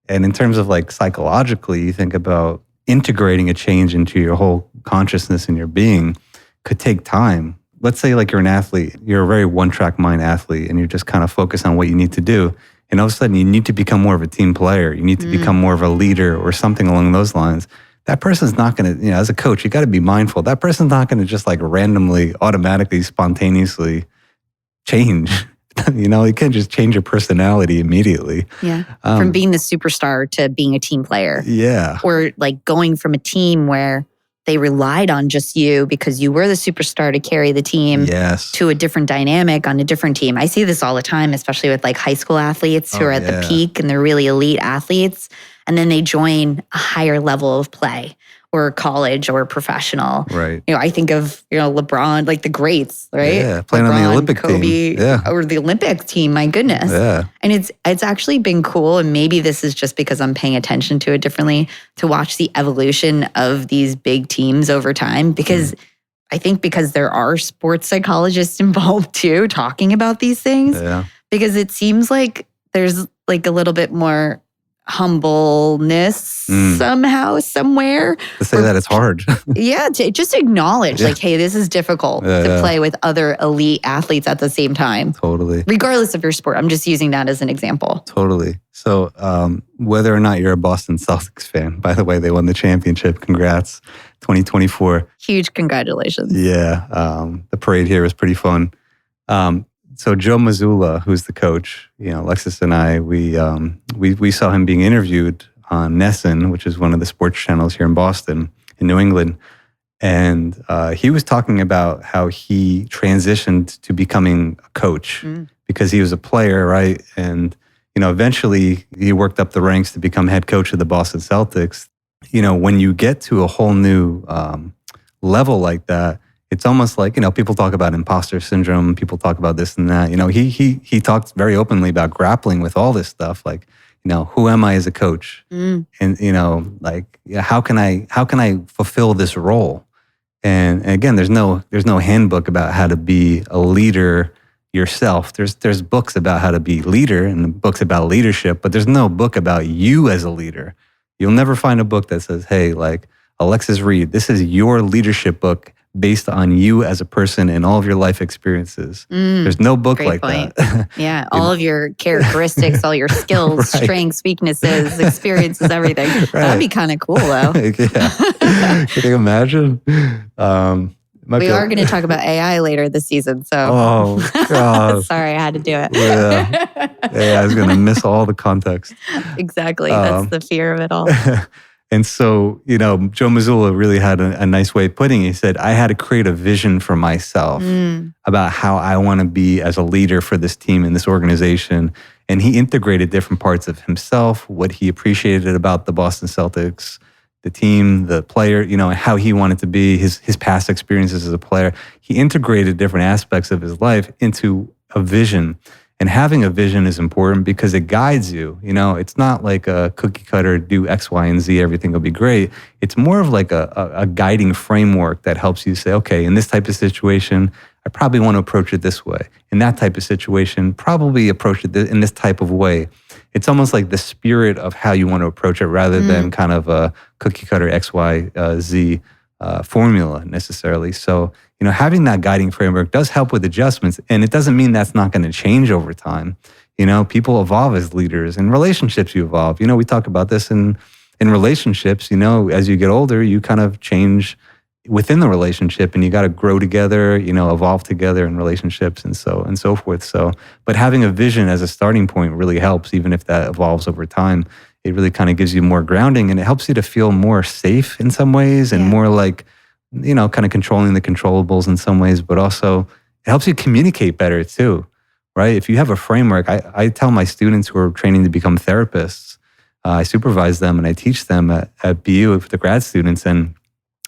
And in terms of like psychologically, you think about integrating a change into your whole consciousness and your being could take time. Let's say like you're an athlete, you're a very one-track mind athlete, and you're just kind of focused on what you need to do. And all of a sudden you need to become more of a team player. You need to become more of a leader or something along those lines. That person's not going to, as a coach, you got to be mindful. That person's not going to just like randomly, automatically, spontaneously change. You can't just change your personality immediately. Yeah. From being the superstar to being a team player. Yeah. Or like going from a team where they relied on just you because you were the superstar to carry the team to a different dynamic on a different team. I see this all the time, especially with like high school athletes who are at the peak and they're really elite athletes. And then they join a higher level of play or college or professional. Right. I think of, LeBron, like the greats, right? Yeah, playing LeBron, on the Olympic Kobe, team. Yeah. Or the Olympic team, my goodness. Yeah. And it's actually been cool, and maybe this is just because I'm paying attention to it differently, to watch the evolution of these big teams over time, because I think because there are sports psychologists involved too, talking about these things, because it seems like there's like a little bit more humbleness somehow, somewhere. To say that it's hard. To just acknowledge like, hey, this is difficult to play with other elite athletes at the same time. Totally. Regardless of your sport. I'm just using that as an example. Totally. So whether or not you're a Boston Celtics fan, by the way, they won the championship. Congrats. 2024. Huge congratulations. Yeah. The parade here was pretty fun. So Joe Mazzulla, who's the coach, Alexis and I, we saw him being interviewed on Nessun, which is one of the sports channels here in Boston, in New England. And he was talking about how he transitioned to becoming a coach because he was a player, right? And, eventually he worked up the ranks to become head coach of the Boston Celtics. When you get to a whole new level like that, it's almost like, people talk about imposter syndrome, people talk about this and that. He talked very openly about grappling with all this stuff, like, who am I as a coach? And, how can I fulfill this role? And again, there's no handbook about how to be a leader yourself. There's books about how to be a leader and books about leadership, but there's no book about you as a leader. You'll never find a book that says, hey, like Alexis Reid, this is your leadership book based on you as a person and all of your life experiences. There's no book like that. Yeah, all of your characteristics, all your skills, strengths, weaknesses, experiences, everything. That'd be kind of cool, though. Can you imagine? We are going to talk about AI later this season, so. Oh, God. Sorry, I had to do it. AI is going to miss all the context. Exactly. That's the fear of it all. And so, Joe Mazzulla really had a nice way of putting it. He said, I had to create a vision for myself about how I want to be as a leader for this team and this organization. And he integrated different parts of himself, what he appreciated about the Boston Celtics, the team, the player, how he wanted to be, his past experiences as a player. He integrated different aspects of his life into a vision. And having a vision is important because it guides you. It's not like a cookie cutter, do X, Y, and Z, everything will be great. It's more of like a guiding framework that helps you say, okay, in this type of situation, I probably want to approach it this way. In that type of situation, probably approach it in this type of way. It's almost like the spirit of how you want to approach it rather than kind of a cookie cutter X, Y, Z formula necessarily. So, having that guiding framework does help with adjustments, and it doesn't mean that's not going to change over time. People evolve as leaders. In relationships, you evolve. We talk about this in relationships. As you get older, you kind of change within the relationship, and you got to grow together, evolve together in relationships, and so forth. So, but having a vision as a starting point really helps, even if that evolves over time. It really kind of gives you more grounding, and it helps you to feel more safe in some ways, and more like, kind of controlling the controllables in some ways, but also it helps you communicate better too, right? If you have a framework, I tell my students who are training to become therapists, I supervise them and I teach them at BU for the grad students and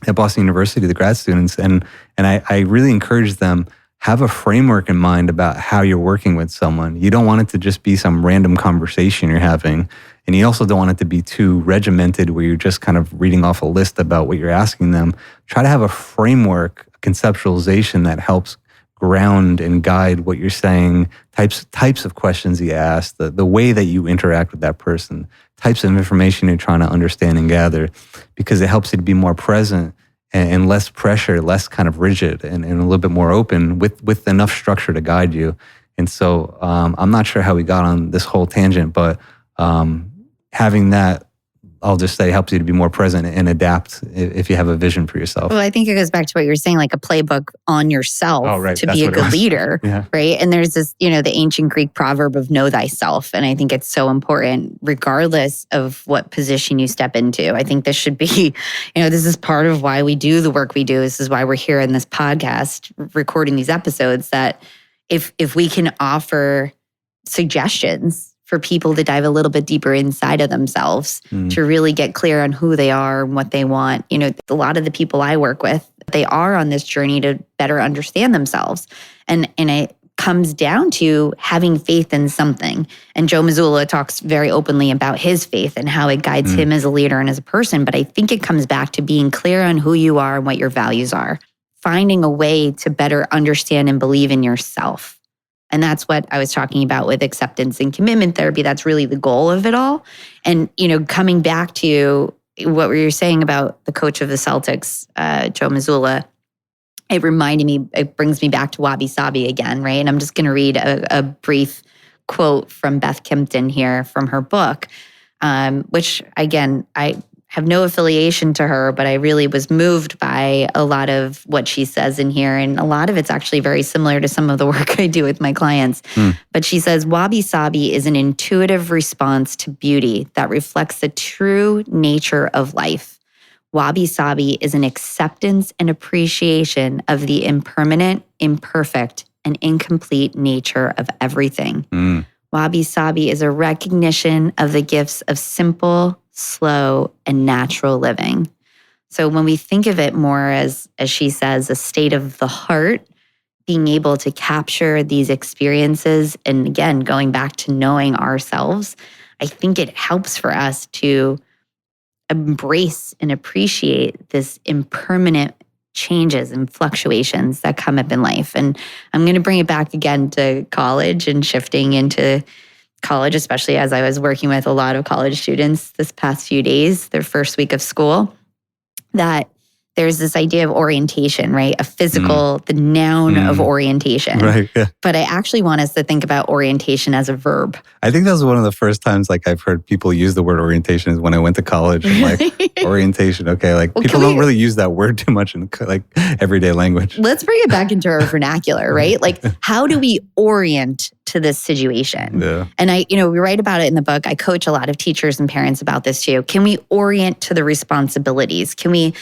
at Boston University, the grad students, and I really encourage them, have a framework in mind about how you're working with someone. You don't want it to just be some random conversation you're having. And you also don't want it to be too regimented where you're just kind of reading off a list about what you're asking them. Try to have a framework, a conceptualization that helps ground and guide what you're saying, types of questions you ask, the way that you interact with that person, types of information you're trying to understand and gather, because it helps you to be more present and less pressure, less kind of rigid, and a little bit more open with enough structure to guide you. And so I'm not sure how we got on this whole tangent, but having that, I'll just say, helps you to be more present and adapt if you have a vision for yourself. Well, I think it goes back to what you were saying, like a playbook on yourself to be a good leader, right? And there's this, the ancient Greek proverb of know thyself. And I think it's so important, regardless of what position you step into. I think this should be, this is part of why we do the work we do. This is why we're here in this podcast, recording these episodes, that if we can offer suggestions for people to dive a little bit deeper inside of themselves, to really get clear on who they are and what they want. A lot of the people I work with, they are on this journey to better understand themselves. And it comes down to having faith in something. And Joe Mazzulla talks very openly about his faith and how it guides him as a leader and as a person. But I think it comes back to being clear on who you are and what your values are. Finding a way to better understand and believe in yourself. And that's what I was talking about with acceptance and commitment therapy. That's really the goal of it all. And, coming back to what we were saying about the coach of the Celtics, Joe Mazzulla, it brings me back to Wabi Sabi again, right? And I'm just going to read a brief quote from Beth Kimpton here from her book, which, again, I have no affiliation to her, but I really was moved by a lot of what she says in here. And a lot of it's actually very similar to some of the work I do with my clients. But she says, Wabi Sabi is an intuitive response to beauty that reflects the true nature of life. Wabi Sabi is an acceptance and appreciation of the impermanent, imperfect, and incomplete nature of everything. Wabi Sabi is a recognition of the gifts of simple, slow, and natural living. So when we think of it more as she says, a state of the heart, being able to capture these experiences, and again, going back to knowing ourselves, I think it helps for us to embrace and appreciate this impermanent changes and fluctuations that come up in life. And I'm going to bring it back again to college and shifting into college, especially as I was working with a lot of college students this past few days, their first week of school, that there's this idea of orientation, right? A physical, the noun of orientation. Right, yeah. But I actually want us to think about orientation as a verb. I think that was one of the first times I've heard people use the word orientation is when I went to college. And orientation, okay, people don't really use that word too much in everyday language. Let's bring it back into our vernacular, right? How do we orient to this situation? Yeah. And we write about it in the book. I coach a lot of teachers and parents about this too. Can we orient to the responsibilities? Can we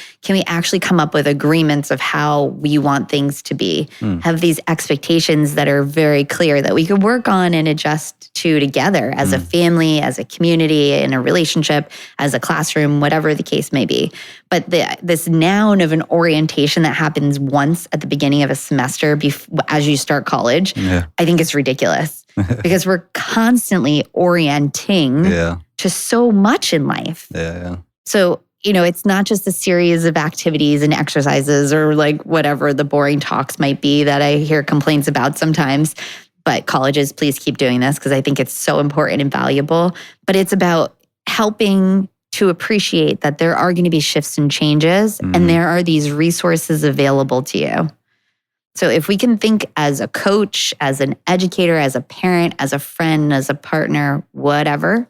actually come up with agreements of how we want things to be? Have these expectations that are very clear that we could work on and adjust to together as a family, as a community, in a relationship, as a classroom, whatever the case may be. But this noun of an orientation that happens once at the beginning of a semester as you start college, I think it's ridiculous because we're constantly orienting to so much in life. So, it's not just a series of activities and exercises or whatever the boring talks might be that I hear complaints about sometimes. But colleges, please keep doing this because I think it's so important and valuable. But it's about helping to appreciate that there are going to be shifts and changes, and there are these resources available to you. So if we can think as a coach, as an educator, as a parent, as a friend, as a partner, whatever,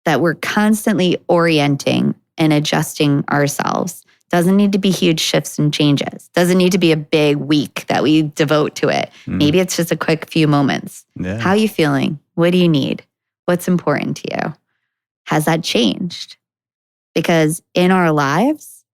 that we're constantly orienting and adjusting ourselves. Doesn't need to be huge shifts and changes. Doesn't need to be a big week that we devote to it. Maybe it's just a quick few moments. How are you feeling? What do you need? What's important to you? Has that changed? Because in our lives,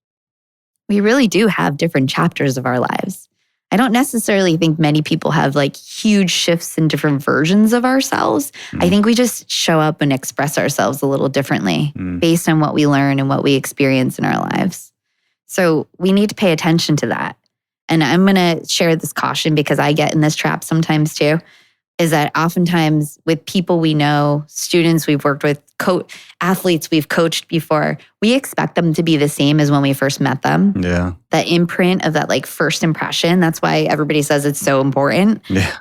we really do have different chapters of our lives. I don't necessarily think many people have huge shifts in different versions of ourselves. I think we just show up and express ourselves a little differently based on what we learn and what we experience in our lives. So we need to pay attention to that. And I'm going to share this caution because I get in this trap sometimes too, is that oftentimes with people we know, students we've worked with, athletes we've coached before, we expect them to be the same as when we first met them. Yeah. That imprint of that first impression, that's why everybody says it's so important. Yeah.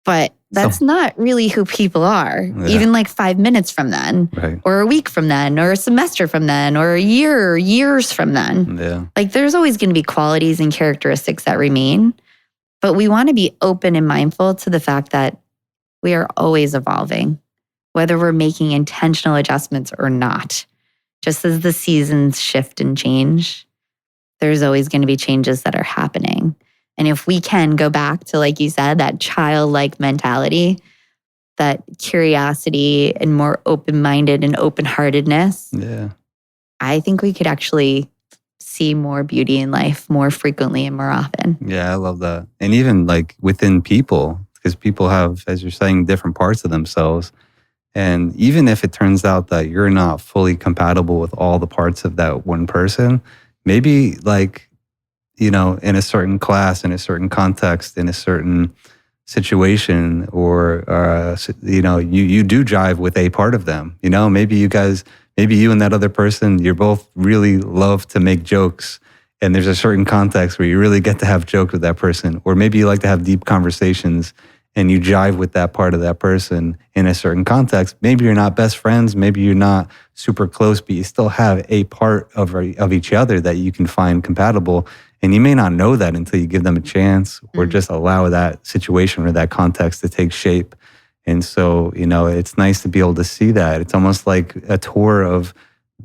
But that's not really who people are, even like 5 minutes from then, or a week from then, or a semester from then, or a year, or years from then. Yeah. Like there's always going to be qualities and characteristics that remain, but we want to be open and mindful to the fact that we are always evolving, whether we're making intentional adjustments or not. Just as the seasons shift and change, there's always going to be changes that are happening. And if we can go back to, like you said, that childlike mentality, that curiosity and more open-minded and open-heartedness, I think we could actually see more beauty in life more frequently and more often. Yeah, I love that. And even like within people, because people have, as you're saying, different parts of themselves. And even if it turns out that you're not fully compatible with all the parts of that one person, maybe like, you know, in a certain class, in a certain context, in a certain situation, or, you know, you do jive with a part of them. You know, maybe you and that other person, you're both really love to make jokes. And there's a certain context where you really get to have jokes with that person. Or maybe you like to have deep conversations and you jive with that part of that person in a certain context. Maybe you're not best friends, maybe you're not super close, but you still have a part of each other that you can find compatible. And you may not know that until you give them a chance or just allow that situation or that context to take shape. And so, you know, it's nice to be able to see that. It's almost like a tour of,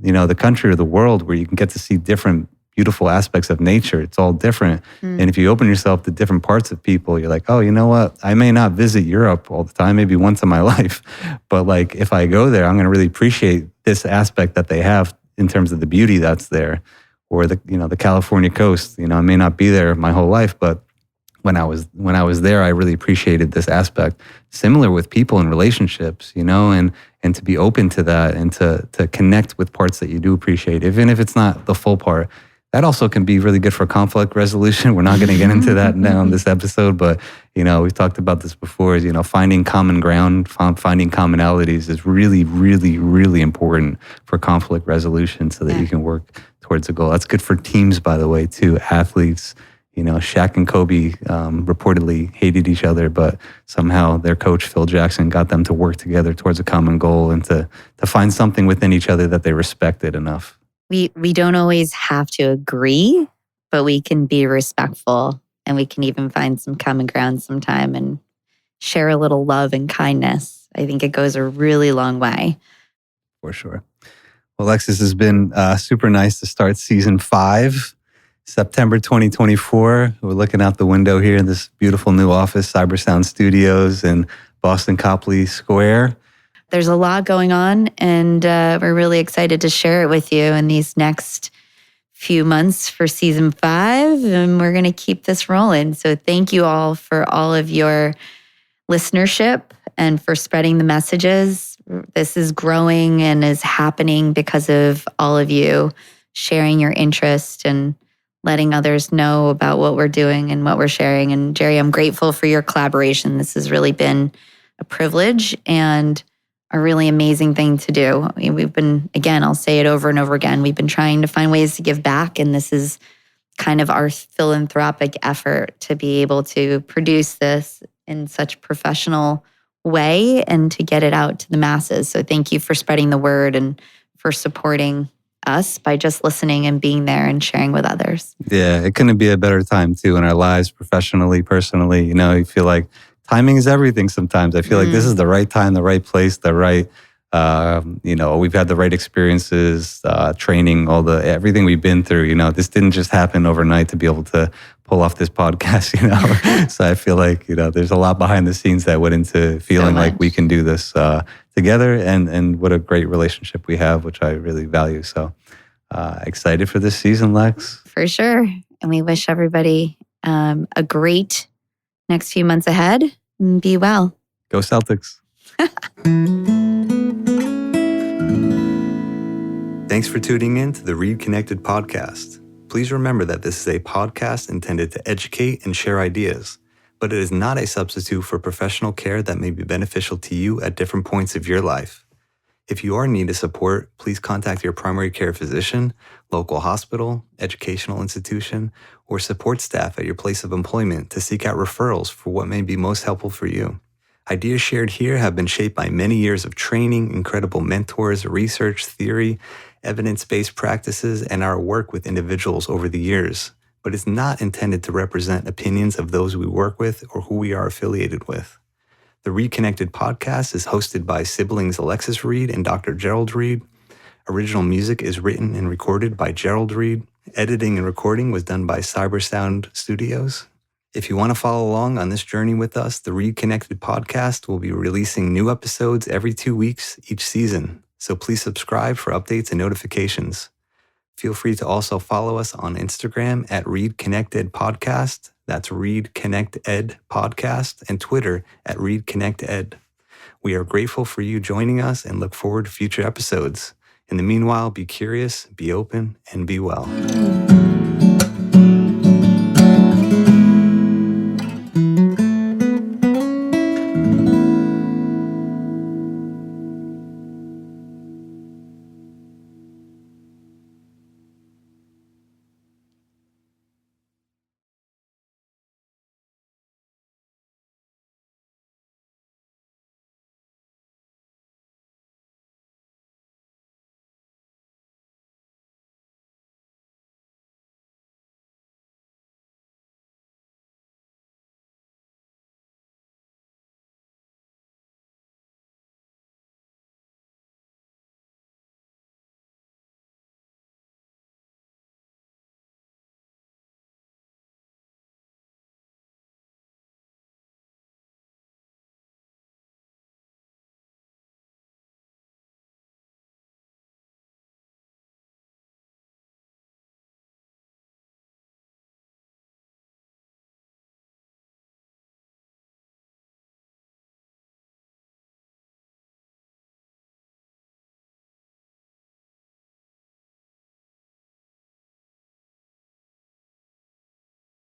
you know, the country or the world where you can get to see different beautiful aspects of nature. It's all different. And if you open yourself to different parts of people, you're like, oh, you know what? I may not visit Europe all the time, maybe once in my life. But like, if I go there, I'm going to really appreciate this aspect that they have in terms of the beauty that's there. Or the, you know, the California coast. You know, I may not be there my whole life, but when I was there, I really appreciated this aspect. Similar with people and relationships, you know, and to be open to that and to connect with parts that you do appreciate, even if it's not the full part. That also can be really good for conflict resolution. We're not going to get into that now in this episode, but, you know, we've talked about this before, you know, finding common ground, finding commonalities is really, really, really important for conflict resolution so that you can work towards a goal. That's good for teams, by the way, too. Athletes, you know, Shaq and Kobe reportedly hated each other, but somehow their coach, Phil Jackson, got them to work together towards a common goal and to find something within each other that they respected enough. We don't always have to agree, but we can be respectful and we can even find some common ground sometime and share a little love and kindness. I think it goes a really long way. For sure. Well, Alexis, has been super nice to start season 5, September 2024. We're looking out the window here in this beautiful new office, CyberSound Studios in Boston Copley Square. There's a lot going on, and we're really excited to share it with you in these next few months for season 5, and we're going to keep this rolling. So thank you all for all of your listenership and for spreading the messages. This is growing and is happening because of all of you sharing your interest and letting others know about what we're doing and what we're sharing. And Jerry, I'm grateful for your collaboration. This has really been a privilege and a really amazing thing to do. I mean, we've been, again, I'll say it over and over again, we've been trying to find ways to give back, and this is kind of our philanthropic effort to be able to produce this in such a professional way and to get it out to the masses. So thank you for spreading the word and for supporting us by just listening and being there and sharing with others. Yeah, it couldn't be a better time too in our lives, professionally, personally. You know, you feel like timing is everything sometimes. I feel like this is the right time, the right place, the right, you know, we've had the right experiences, training, everything we've been through. You know, this didn't just happen overnight to be able to pull off this podcast, you know. So I feel like, you know, there's a lot behind the scenes that went into feeling like we can do this together, and what a great relationship we have, which I really value. So excited for this season, Lex. For sure. And we wish everybody a great next few months ahead. And be well. Go Celtics. Thanks for tuning in to the ReidConnect-Ed Podcast. Please remember that this is a podcast intended to educate and share ideas, but it is not a substitute for professional care that may be beneficial to you at different points of your life. If you are in need of support, please contact your primary care physician, local hospital, educational institution, or support staff at your place of employment to seek out referrals for what may be most helpful for you. Ideas shared here have been shaped by many years of training, incredible mentors, research, theory, evidence-based practices, and our work with individuals over the years. But it's not intended to represent opinions of those we work with or who we are affiliated with. The ReidConnect-Ed Podcast is hosted by siblings Alexis Reid and Dr. Gerald Reid. Original music is written and recorded by Gerald Reid. Editing and recording was done by CyberSound Studios. If you want to follow along on this journey with us, the ReidConnect-Ed Podcast will be releasing new episodes every 2 weeks each season. So please subscribe for updates and notifications. Feel free to also follow us on Instagram at ReidConnect-Ed Podcast. That's ReidConnect-Ed Podcast, and Twitter at ReidConnect-Ed. We are grateful for you joining us and look forward to future episodes. In the meanwhile, be curious, be open, and be well.